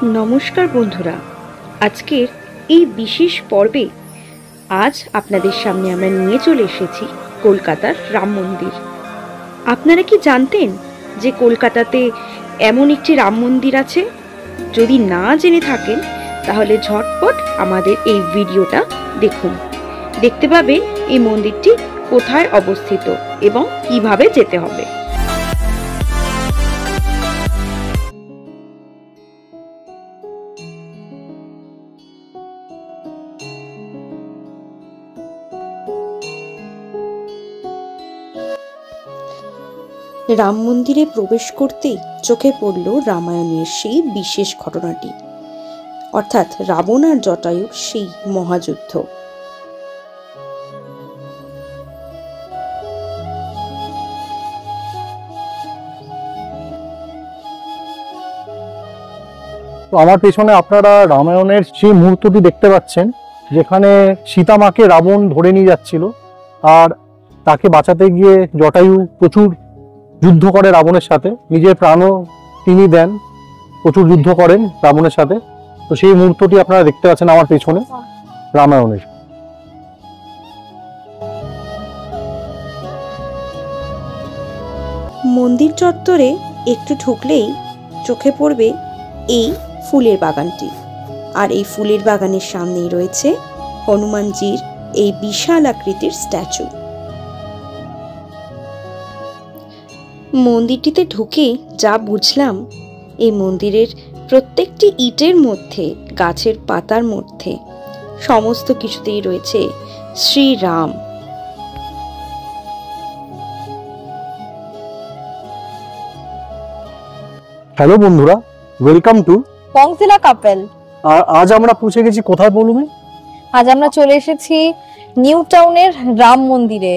নমস্কার বন্ধুরা, আজকের এই বিশেষ পর্বে আজ আপনাদের সামনে আমরা নিয়ে চলে এসেছি কলকাতার রাম মন্দির। আপনারা কি জানতেন যে কলকাতাতে এমন একটি রাম মন্দির আছে? যদি না জেনে থাকেন তাহলে ঝটপট আমাদের এই ভিডিওটা দেখুন। দেখতে পাবেন এই মন্দিরটি কোথায় অবস্থিত এবং কিভাবে যেতে হবে। রাম মন্দিরে প্রবেশ করতেই চোখে পড়ল রামায়ণের সেই বিশেষ ঘটনাটি, অর্থাৎ রাবণ আর জটায়ুর সেই মহাযুদ্ধ। তো আমার পেছনে আপনারা রামায়ণের সেই মুহূর্তটি দেখতে পাচ্ছেন, যেখানে সীতা মাকে রাবণ ধরে নিয়ে যাচ্ছিল, আর তাকে বাঁচাতে গিয়ে জটায়ু প্রচুর যুদ্ধ করে রাবণের সাথে, নিজের প্রাণও তিনি দেন, প্রচুর যুদ্ধ করেন রাবণের সাথে। তো সেই মুহূর্তটি আপনারা দেখতে পাচ্ছেন আমার পেছনে রামায়ণের। মন্দির চত্বরে একটু ঢুকলেই চোখে পড়বে এই ফুলের বাগানটি, আর এই ফুলের বাগানের সামনেই রয়েছে হনুমানজির এই বিশাল আকৃতির স্ট্যাচু। মন্দিরটিতে ঢুকে যা বুঝলাম, এই মন্দিরের প্রত্যেকটি ইটের মধ্যে, গাছের পাতার মধ্যে, সমস্ত কিছুতেই রয়েছে শ্রীরাম। হ্যালো বন্ধুরা, ওয়েলকাম টু পংশিলা কাপেল। আর আজ আমরা পৌঁছে গেছি কোথায় বলুন? আজ আমরা চলে এসেছি নিউ টাউনের রাম মন্দিরে।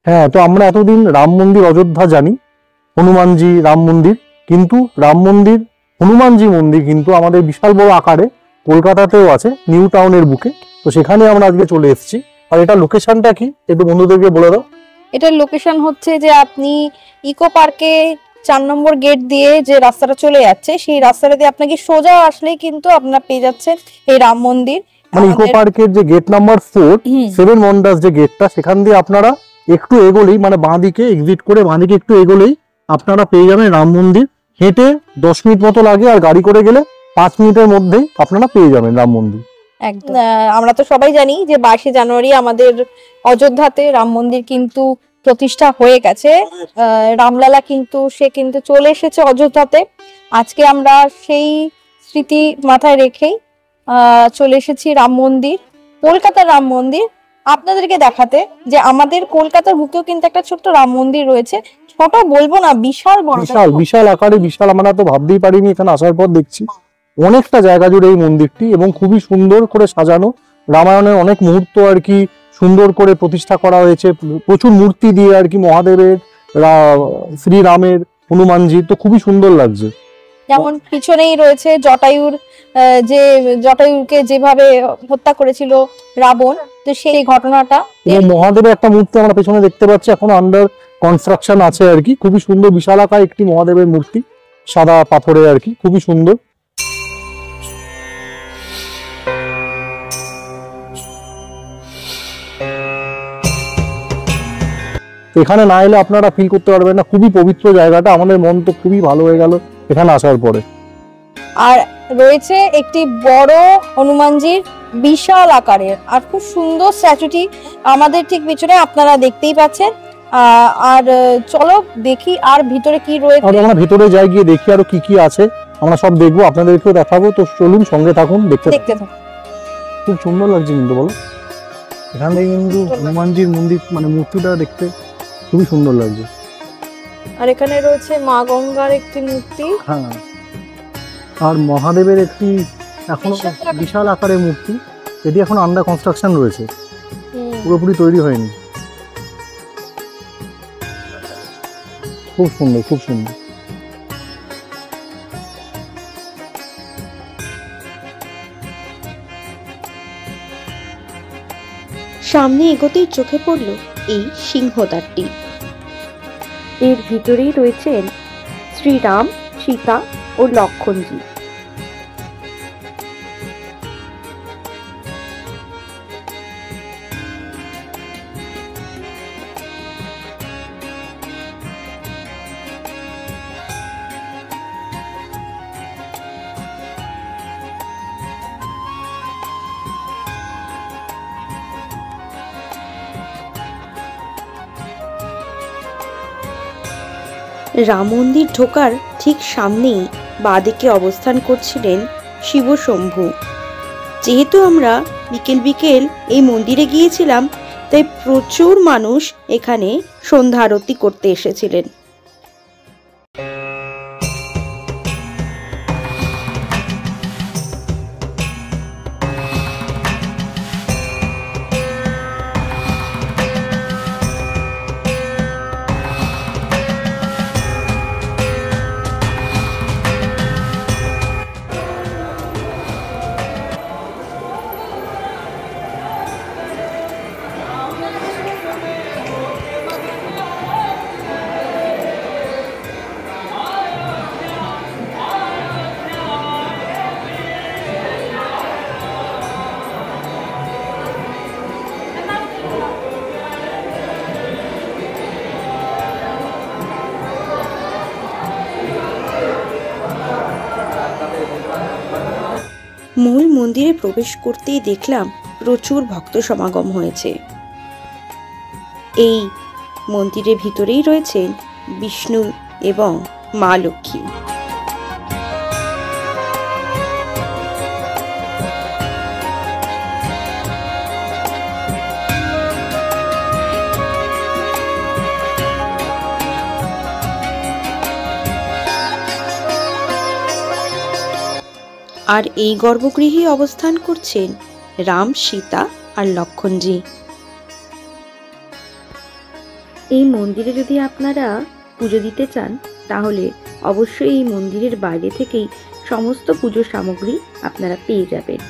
হ্যাঁ, তো আমরা এতদিন রাম মন্দির অযোধ্যা জানি, হনুমানজি রাম মন্দির, কিন্তু রাম মন্দির হনুমানজি মন্দির কিন্তু আমাদের বিশাল বড় আকারে কলকাতাতেও আছে, নিউ টাউনের বুকে। তো সেখানে আমরা আজকে চলে এসেছি। আর এটা লোকেশনটা কি একটু বন্ধুদেরকে বলে দাও। এটার লোকেশন হচ্ছে যে আপনি ইকো পার্কে 4 নম্বর গেট দিয়ে যে রাস্তাটা চলে যাচ্ছে, সেই রাস্তাটা দিয়ে আপনাকে সোজা আসলেই কিন্তু আপনারা পেয়ে যাচ্ছেন এই রাম মন্দির। মানে ইকো পার্কের যে গেট নাম্বার 4, 7 ওয়ান্ডার্স যে গেটটা, সেখান দিয়ে আপনারা একটু এগোলেই, মানে বাঁ দিকে এক্সিট করে বাঁ দিকে একটু এগোলেই আপনারা পেয়ে যাবেন রাম মন্দির। হেঁটে 10 মিনিট মতো লাগে, আর গাড়ি করে গেলে 5 মিনিটের মধ্যেই আপনারা পেয়ে যাবেন রাম মন্দির। একদম। আমরা তো সবাই জানি যে 22শে জানুয়ারি আমাদের অযোধ্যাতে রাম মন্দির কিন্তু প্রতিষ্ঠা হয়ে গেছে। রামলালা কিন্তু চলে এসেছে অযোধ্যাতে। আজকে আমরা সেই স্মৃতি মাথায় রেখেই চলে এসেছি রাম মন্দির, কলকাতার রাম মন্দির, আপনাদেরকে দেখাতে যে আমাদের কলকাতার বুকেও কিন্তু একটা ছোট্ট রাম মন্দির রয়েছে। ছোট বলবো না, বিশাল বড়, বিশাল আকারে, বিশাল। আমরা তো ভাবতেই পারিনি, এখানে আসার পর দেখছি অনেকটা জায়গা জুড়ে এই মন্দিরটি, এবং খুবই সুন্দর করে সাজানো। রামায়ণের অনেক মুহূর্ত আর কি সুন্দর করে প্রতিষ্ঠা করা হয়েছে, প্রচুর মূর্তি দিয়ে আর কি, মহাদেবের, শ্রীরামের, হনুমানজির। তো খুবই সুন্দর লাগছে। যেমন পিছনেই রয়েছে জটায়ুর, যে জটায়ুকে যেভাবে হত্যা করেছিল রাবণ, তো সেই ঘটনাটা। মহাদেবের একটা মূর্তি আমরা পেছনে দেখতে পাচ্ছি, এখন আন্ডার কনস্ট্রাকশন আছে আর কি। খুবই সুন্দর, বিশালাকার একটি মহাদেবের মূর্তি, সাদা পাথরে আর কি, খুবই সুন্দর। এখানে না এলে আপনারা ফিল করতে পারবেন না, খুবই পবিত্র জায়গাটা। আমাদের মন তো খুবই ভালো হয়ে গেল এখানে আসার পরে। আর রয়েছে একটি বড় হনুমানজির, বিশাল আকারের আর খুব সুন্দর স্ট্যাচুটি আমাদের ঠিক পিছনে আপনারা দেখতেই পাচ্ছেন। আর চলো দেখি আর ভিতরে কি রয়েছে। আমরা ভিতরে যাই, গিয়ে দেখি আরো কি কি আছে, আমরা সব দেখবো, আপনাদেরকেও দেখাবো। তো চলুন, সঙ্গে থাকুন, দেখতে থাকুন। খুব সুন্দর লাগছে কিন্তু, বলো, এখান থেকে কিন্তু হনুমানজির মন্দির, মানে মূর্তিটা দেখতে খুবই সুন্দর লাগছে। আর এখানে রয়েছে মা গঙ্গার একটি মূর্তি, হ্যাঁ, আর মহাদেবের একটি এখনো বিশাল আকারের মূর্তি, এটি এখন আন্ডার কনস্ট্রাকশন রয়েছে, পুরোপুরি তৈরি হয়নি। খুব সুন্দর, খুব সুন্দর। সামনে এগোতেই চোখে পড়ল এই সিংহদ্বারটি। এর ভিতরেই রয়েছেন শ্রীরাম, সীতা ও লক্ষ্মণজি। রাম মন্দির ঢোকার ঠিক সামনেই বাঁদিকে অবস্থান করছিলেন শিবশম্ভু। যেহেতু আমরা বিকেল বিকেল এই মন্দিরে গিয়েছিলাম, তাই প্রচুর মানুষ এখানে সন্ধ্যা আরতি করতে এসেছিলেন। মূল মন্দিরে প্রবেশ করতেই দেখলাম প্রচুর ভক্ত সমাগম হয়েছে। এই মন্দিরের ভিতরেই রয়েছেন বিষ্ণু এবং মা লক্ষ্মী। আর এই গর্ভগৃহে অবস্থান করছেন রাম, সীতা আর লক্ষ্মণজি। এই মন্দিরে যদি আপনারা পুজো দিতে চান, তাহলে অবশ্যই এই মন্দিরের বাইরে থেকেই সমস্ত পুজোর সামগ্রী আপনারা পেয়ে যাবেন।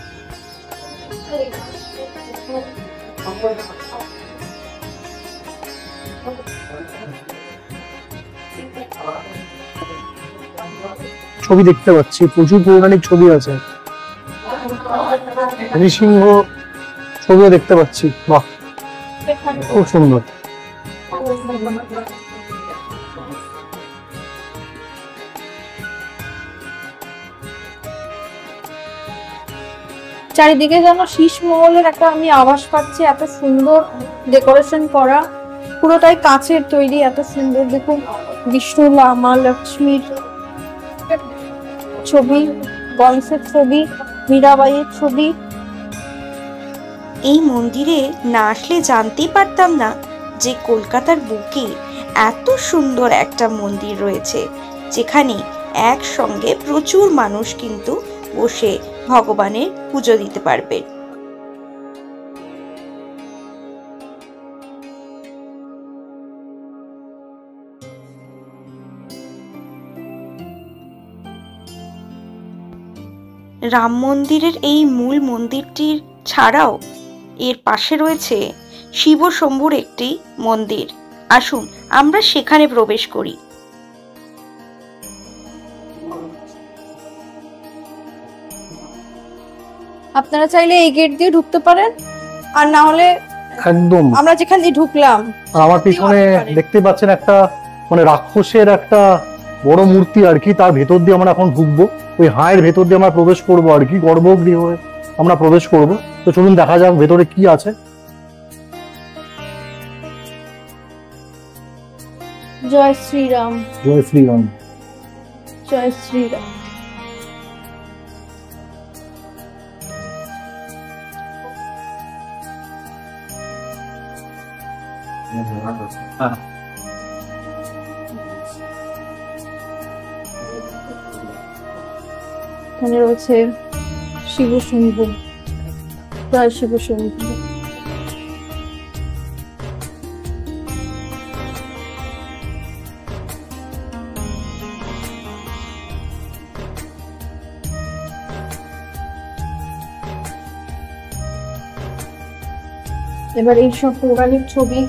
ছবি দেখতে পাচ্ছি, প্রচুর পৌরাণিক ছবি আছে, নৃসিংহ ছবিও দেখতে পাচ্ছি। বাহ, খুব সুন্দর। চারিদিকে যেন শীষমহলের একটা আমি আভাস পাচ্ছি। এত সুন্দর ডেকোরেশন করা, পুরোটাই কাঁচের তৈরি, এত সুন্দর। দেখুন, বিষ্ণু, মা লক্ষ্মীর ছবি, গণেশের ছবি, মীরাবাইয়ের ছবি। এই মন্দিরে না আসলে জানতেই পারতাম না যে কলকাতার বুকে এত সুন্দর একটা মন্দির রয়েছে, যেখানে একসঙ্গে প্রচুর মানুষ কিন্তু বসে ভগবানের পুজো দিতে পারবে। রাম মন্দিরের এই মূল মন্দিরটির ছাড়াও এর পাশে রয়েছে শিবশম্ভুর একটি মন্দির। আসুন আমরা সেখানে প্রবেশ করি। আপনারা চাইলে এই গেট দিয়ে ঢুকতে পারেন, আর না হলে একদম আমরা যেখান দিয়ে ঢুকলাম, আমার পিছনে দেখতে পাচ্ছেন একটা মানে রাক্ষসের একটা বড় মূর্তি আর কি, তার ভেতর দিয়ে আমরা এখন ঢুকবো। ওই হায়ের ভেতর দিয়ে আমরা প্রবেশ করবো আর কি, গর্ভগৃহ হয়ে আমরা প্রবেশ করব। তো চলুন দেখা যাক ভেতরে কি আছে। জয় শ্রীরাম, জয় শ্রীরাম। জয় শ্রীরাম। এখানে রয়েছে শিবশম্ভু। জয় শিবশম্ভু। এবার এইসব পৌরাণিক ছবি,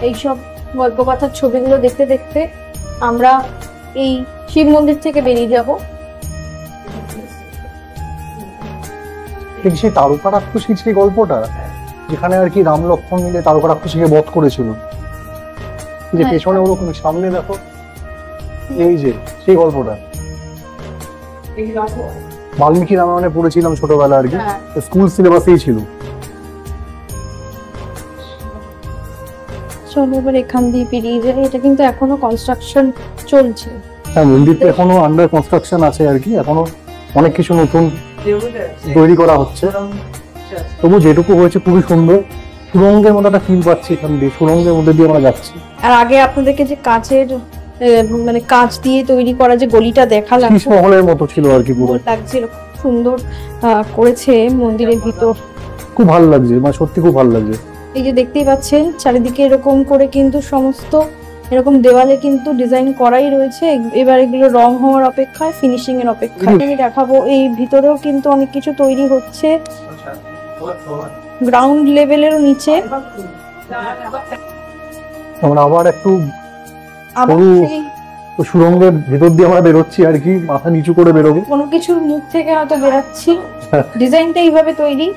এইসব গল্পকথার ছবিগুলো দেখতে দেখতে আমরা এই শিব মন্দির থেকে বেরিয়ে যাব। ঠিক সেই তারকা রাক্ষসীর সেই গল্পটা, যেখানে আর কি রাম লক্ষ্মণ মিলে তারকা রাক্ষসীকে বধ করেছিল, যে পেছনে ওরকম সামনে দেখো, এই যে সেই গল্পটা বাল্মীকি রামায়ণে পড়েছিলাম ছোটবেলা আর কি, স্কুল সিলেবাসেই ছিল। চলো এবার এখান দিয়ে বেরিয়ে যাই। এটা কিন্তু এখনো কনস্ট্রাকশন চলছে। হ্যাঁ, মন্দিরটা এখনো আন্ডার কনস্ট্রাকশন আছে আর কি, এখনো অনেক কিছু নতুন তৈরি করা হচ্ছে। তবু যেটুকু হয়েছে খুবই সুন্দর। সুরঙ্গের মধ্যে একটা ফিল পাচ্ছি এখান দিয়ে, সুরঙ্গের মধ্যে দিয়ে আমরা যাচ্ছি। আর আগে আপনাদেরকে যে কাঁচের মানে কাঁচ দিয়ে তৈরি করা যে গলিটা দেখালাম, মহলের মতো ছিল আর কি, পুরো লাগছিল, খুব সুন্দর করেছে মন্দিরের ভিতর, খুব ভালো লাগছে, মানে সত্যি খুব ভালো লাগছে। এই যে দেখতেই পাচ্ছেন চারিদিকে এরকম করে কিন্তু সমস্ত এরকম দেওয়ালে কিন্তু ডিজাইন করাই রয়েছে। এবার এগুলো রং হওয়ার অপেক্ষায়, ফিনিশিং এর অপেক্ষায়। আমি দেখাবো এই ভিতরেও কিন্তু অনেক কিছু তৈরি হচ্ছে, গ্রাউন্ড লেভেলেরও নিচে। আমরা আবার একটু সুরঙ্গের ভিতর দিয়ে আমরা বেরোচ্ছি আর কি, মাথা নিচু করে বেরোবো, কোনো কিছুর মুখ থেকে হয়তো বেরাচ্ছি। ডিজাইনটা এইভাবে তৈরি।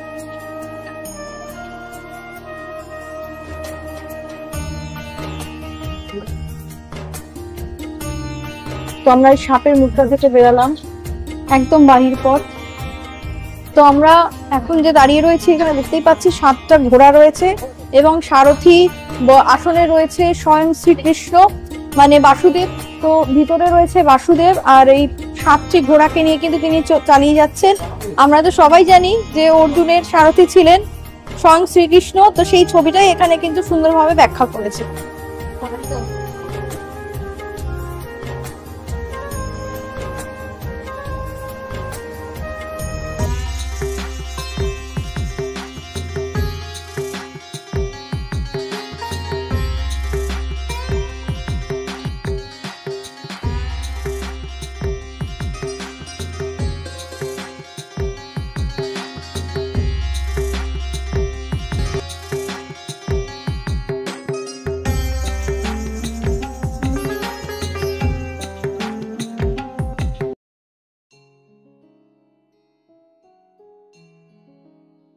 তো আমরা এই সাপের মুখটা থেকে বেরালাম, একদম বাহির পথ। তো আমরা এখন যে দাঁড়িয়ে রয়েছি এখানে দেখতেই পাচ্ছি 7টা ঘোড়া রয়েছে এবং সারথি আসনে রয়েছে স্বয়ং শ্রীকৃষ্ণ মানে বাসুদেব। তো ভিতরে রয়েছে বাসুদেব আর এই 7টি ঘোড়াকে নিয়ে কিন্তু তিনি চালিয়ে যাচ্ছেন। আমরা তো সবাই জানি যে অর্জুনের সারথি ছিলেন স্বয়ং শ্রীকৃষ্ণ, তো সেই ছবিটাই এখানে কিন্তু সুন্দরভাবে ব্যাখ্যা করেছে।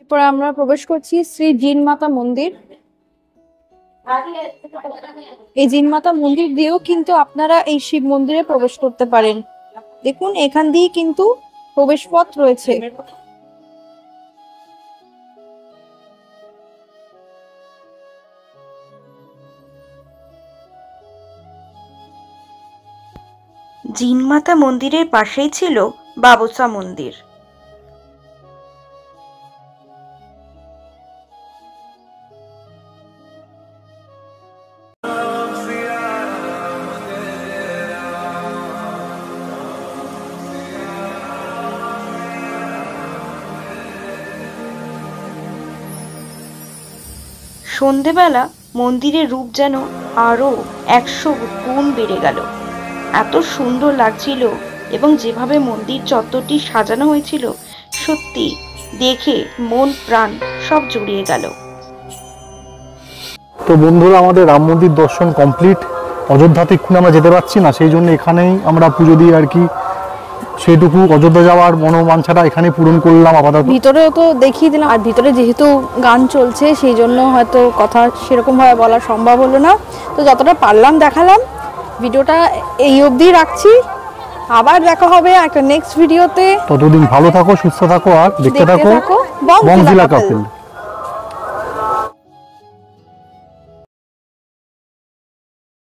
এরপরে আমরা প্রবেশ করছি শ্রী জিনমাতা মন্দির। এই জিনমাতা মন্দির দিয়েও কিন্তু আপনারা এই শিব মন্দিরে প্রবেশ করতে পারেন। দেখুন এখান দিয়ে কিন্তু প্রবেশ পথ রয়েছে। জিনমাতা মন্দিরের পাশেই ছিল বাবসা মন্দির। সন্ধেবেলা মন্দিরের রূপ যেন আরো 100 গুণ বেড়ে গেল। এত সুন্দর লাগছিল এবং যেভাবে মন্দির চত্বরটি সাজানো হয়েছিল সত্যি দেখে মন প্রাণ সব জুড়িয়ে গেল। তো বন্ধুরা, আমাদের রাম মন্দির দর্শন কমপ্লিট। অযোধ্যাতে এক্ষুনি আমরা যেতে পারছি না, সেই জন্য এখানেই আমরা পুজো দিয়ে আর কি সেটুকু অযোধ্যা যাওয়ার মনোবাঞ্ছাটা এখানে পূরণ করলাম আপাতত। ভিতরেও তো দেখিয়ে দিলাম, আর ভিতরে যেহেতু গান চলছে সেই জন্য হয়তো কথা সেরকম ভাবে বলা সম্ভব হলো না। তো যতটা পারলাম দেখালাম। ভিডিওটা এই অবধি রাখছি, আবার দেখা হবে একটা নেক্সট ভিডিওতে। ততদিন ভালো থাকো, সুস্থ থাকো আর দেখতে থাকো বংজিলা কাপল।